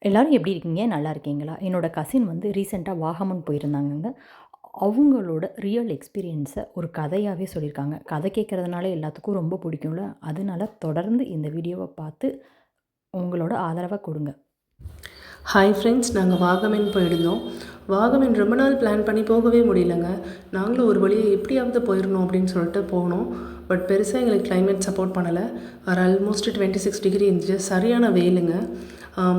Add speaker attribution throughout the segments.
Speaker 1: எல்லாரும் எப்படி இருக்கீங்க? நல்லா இருக்கீங்களா? என்னோட கசின் வந்து ரீசென்ட்டா வாகமன் போயிருந்தாங்கங்க. அவங்களோட ரியல் எக்ஸ்பீரியன்ஸ ஒரு கதையாவே சொல்லியிருக்காங்க. கதை கேட்கறதுனால எல்லாத்துக்கும் ரொம்ப பிடிக்கும்ல. அதனால தொடர்ந்து இந்த வீடியோவ பார்த்து உங்களோட ஆதரவ குடுங்க.
Speaker 2: ஹாய் ஃப்ரெண்ட்ஸ், நாங்கள் வாகமன் போயிருந்தோம். வாகமன் ரொம்ப நாள் பிளான் பண்ணி போகவே முடியலங்க. நாங்களும் ஒரு வழியாக எப்படியாவது போயிடணும் அப்படின்னு சொல்லிட்டு போனோம். பட் பெருசாக எங்களுக்கு கிளைமேட் சப்போர்ட் பண்ணலை. ஆல்மோஸ்ட் 26 டிகிரி இருந்துச்சு. சரியான வெயிலுங்க.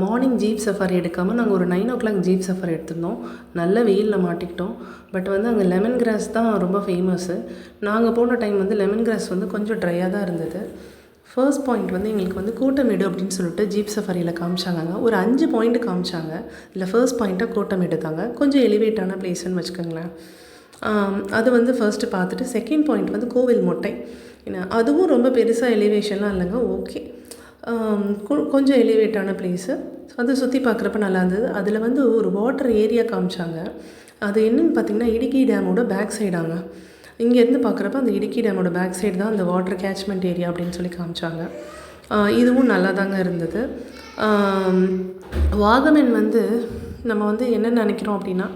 Speaker 2: மார்னிங் ஜீப் சஃபாரி எடுக்காமல் நாங்கள் ஒரு 9 o'clock ஜீப் சஃபாரி எடுத்திருந்தோம். நல்ல வெயிலில் மாட்டிக்கிட்டோம். பட் வந்து அங்கே லெமன் கிராஸ் தான் ரொம்ப ஃபேமஸ்ஸு. நாங்கள் போன டைம் வந்து லெமன் கிராஸ் வந்து கொஞ்சம் ட்ரையாக தான் இருந்தது. ஃபர்ஸ்ட் பாயிண்ட் வந்து எங்களுக்கு வந்து கூட்டமேடு அப்படின்னு சொல்லிட்டு ஜீப் சஃபாரியில் காமிச்சாங்க. ஒரு 5 பாயிண்ட் காமிச்சாங்க. இதில் ஃபர்ஸ்ட் பாயிண்ட்டாக கூட்டமேடு தாங்க. கொஞ்சம் எலிவேட்டான பிளேஸ்ன்னு வச்சுக்கோங்களேன். அது வந்து ஃபர்ஸ்ட்டு பார்த்துட்டு செகண்ட் பாயிண்ட் வந்து கோவில் மொட்டை. ஏன்னா அதுவும் ரொம்ப பெருசாக எலிவேஷன்லாம் இல்லைங்க. ஓகே, கொஞ்சம் எலிவேட்டான பிளேஸு. அது சுற்றி பார்க்குறப்ப நல்லா இருந்தது. அதில் வந்து ஒரு வாட்டர் ஏரியா காமிச்சாங்க. அது என்னென்னு பார்த்திங்கன்னா இடுக்கி டேமோட பேக் சைடாங்க. இங்கேருந்து பார்க்குறப்ப அந்த இடுக்கி டேமோட பேக் சைடு தான் அந்த வாட்டர் கேட்ச்மெண்ட் ஏரியா அப்படின்னு சொல்லி காமிச்சாங்க. இதுவும் நல்லா தாங்க இருந்தது. வாகமன் வந்து நம்ம வந்து என்ன நினைக்கிறோம் அப்படின்னா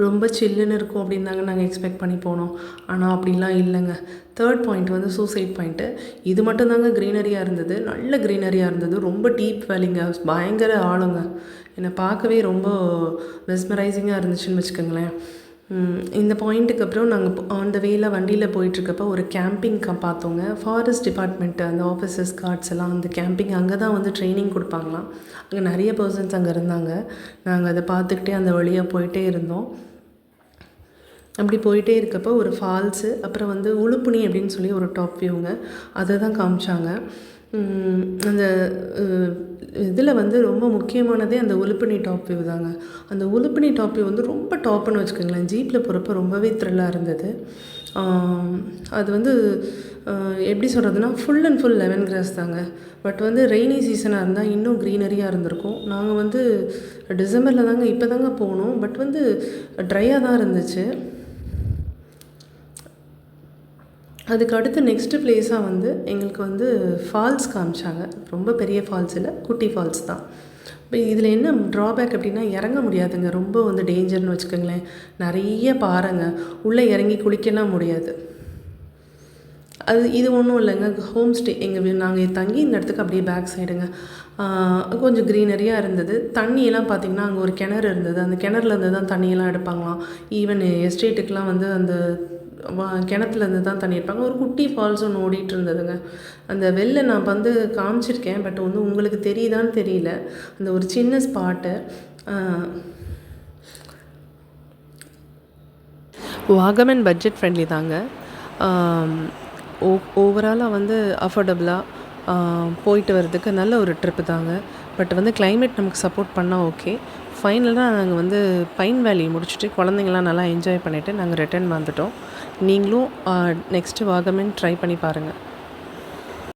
Speaker 2: ரொம்ப சில்லுன்னு இருக்கும் அப்படின்னு தாங்க நாங்கள் எக்ஸ்பெக்ட் பண்ணி போனோம். ஆனால் அப்படிலாம் இல்லைங்க. தேர்ட் பாயிண்ட் வந்து சூசைட் பாயிண்ட்டு. இது மட்டும்தாங்க க்ரீனரியாக இருந்தது. நல்ல க்ரீனரியாக இருந்தது. ரொம்ப டீப் வேலிங்க, பயங்கர ஆழங்க. என்னை பார்க்கவே ரொம்ப மெஸ்மரைசிங்காக இருந்துச்சுன்னு வச்சுக்கோங்களேன். இந்த பாயிண்ட்டுக்கு அப்புறம் நாங்கள் அந்த வேல வண்டியில் போயிட்டுருக்கப்போ ஒரு கேம்பிங் பார்த்தோங்க. ஃபாரஸ்ட் டிபார்ட்மெண்ட்டு அந்த ஆஃபீஸர்ஸ் கார்ட்ஸ் எல்லாம் அந்த கேம்பிங் அங்கே தான் வந்து ட்ரைனிங் கொடுப்பாங்களாம். அங்கே நிறைய பர்சன்ஸ் அங்கே இருந்தாங்க. நாங்கள் அதை பார்த்துக்கிட்டே அந்த வழியாக போயிட்டே இருந்தோம். அப்படி போயிட்டே இருக்கப்போ ஒரு ஃபால்ஸு, அப்புறம் வந்து உளுப்புனி அப்படின்னு சொல்லி ஒரு டாப் வியூங்க. அதை தான் காமிச்சாங்க. அந்த இதில் வந்து ரொம்ப முக்கியமானதே அந்த உளுப்பினி டாப் வியூ தாங்க. அந்த உளுப்பினி டாப் வியூ வந்து ரொம்ப டாப்புன்னு வச்சுக்கோங்களேன். ஜீப்பில் போகிறப்ப ரொம்பவே த்ரில்லாக இருந்தது. அது வந்து எப்படி சொல்கிறதுனா full and full lemon grass தாங்க. பட் வந்து ரெய்னி சீசனாக இருந்தால் இன்னும் க்ரீனரியாக இருந்திருக்கும். நாங்கள் வந்து டிசம்பரில் தாங்க இப்போ தாங்க போனோம். பட் வந்து ட்ரையாக தான் இருந்துச்சு. அதுக்கு அடுத்து நெக்ஸ்ட்டு ப்ளேஸாக வந்து எங்களுக்கு வந்து ஃபால்ஸ் காமிச்சாங்க. ரொம்ப பெரிய ஃபால்ஸ் இல்லை, குட்டி ஃபால்ஸ் தான். இப்போ இதில் என்ன ட்ராபேக் அப்படின்னா இறங்க முடியாதுங்க. ரொம்ப வந்து டேஞ்சர்னு வச்சுக்கோங்களேன். நிறைய பாறைங்க, உள்ளே இறங்கி குளிக்கலாம் முடியாது. இது ஒன்றும் இல்லைங்க. ஹோம் ஸ்டே நாங்கள் தங்கி இந்த இடத்துக்கு அப்படியே பேக் சைடுங்க. கொஞ்சம் க்ரீனரியாக இருந்தது. தண்ணியெல்லாம் பார்த்திங்கன்னா அங்கே ஒரு கிணறு இருந்தது. அந்த கிணறுலேருந்து தான் தண்ணியெல்லாம் எடுப்பாங்களாம். ஈவன் எஸ்டேட்டுக்கெலாம் வந்து அந்த கிணத்துலேருந்து தான் தண்ணி எடுப்பாங்க. ஒரு குட்டி ஃபால்ஸ் ஒன்று ஓடிட்டு இருந்ததுங்க. அந்த வெளில நான் வந்து காமிச்சிருக்கேன். பட் வந்து உங்களுக்கு தெரியுதான்னு தெரியல. அந்த ஒரு சின்ன ஸ்பாட்டு. வாகமன் பட்ஜெட் ஃப்ரெண்ட்லி தாங்க. ஓவராலாக வந்து அஃபோர்டபுளாக போயிட்டு வர்றதுக்கு நல்ல ஒரு ட்ரிப்பு தாங்க. பட் வந்து கிளைமேட் நமக்கு சப்போர்ட் பண்ணால் ஓகே. ஃபைனலாக நாங்கள் வந்து பைன் வேலி முடிச்சுட்டு குழந்தைங்களாம் நல்லா என்ஜாய் பண்ணிவிட்டு நாங்கள் ரிட்டர்ன் வந்துட்டோம். நீங்களும் நெக்ஸ்ட்டு வாகமன் ட்ரை பண்ணி பாருங்கள்.